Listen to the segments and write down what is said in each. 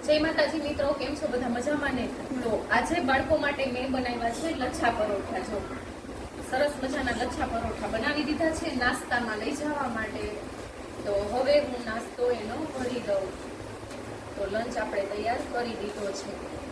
જય માતાજી મિત્રો, કેમ છો બધા? મજામાં ને? તો આજે બાળકો માટે મેં બનાવ્યા છે લચ્છા પરોઠા. જો સરસ મજાના લચ્છા પરોઠા બનાવી દીધા છે નાસ્તામાં લઈ જવા માટે. તો હવે હું નાસ્તો એનો ભરી દઉં. તો લંચ આપણે તૈયાર કરી દીધો છે.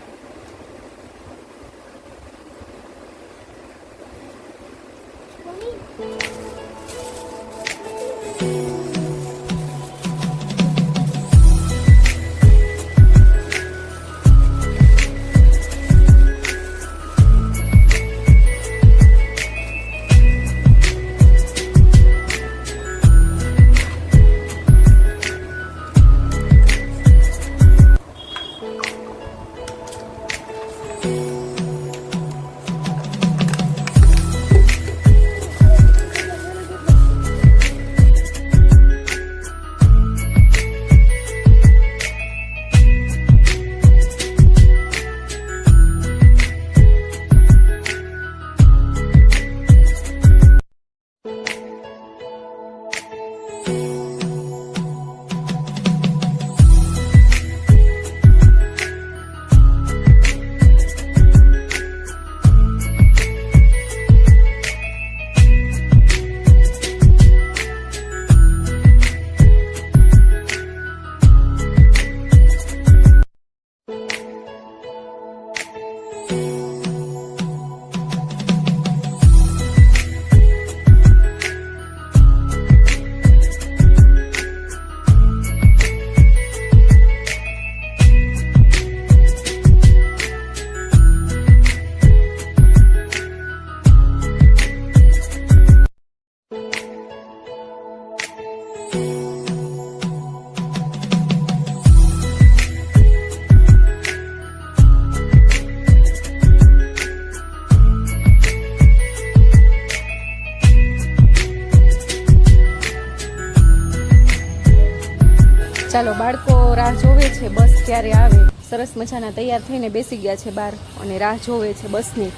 ચાલો, બાળકો રાહ જોવે છે બસ ક્યારે આવે. સરસ મજાના તૈયાર થઈને બેસી ગયા છે બહાર અને રાહ જોવે છે બસની.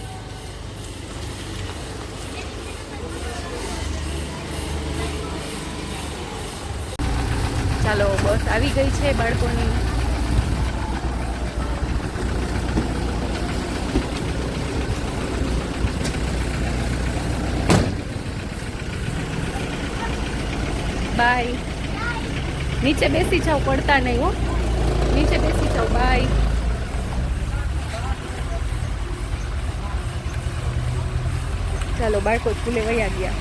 ચાલો, બસ આવી ગઈ છે બાળકોની. બાય. નીચે બેસી જાઓ, પડતા નહીં હો. નીચે બેસી જાઓ. બાય. ચાલો, બાળકો સ્કૂલે વયા ગયા.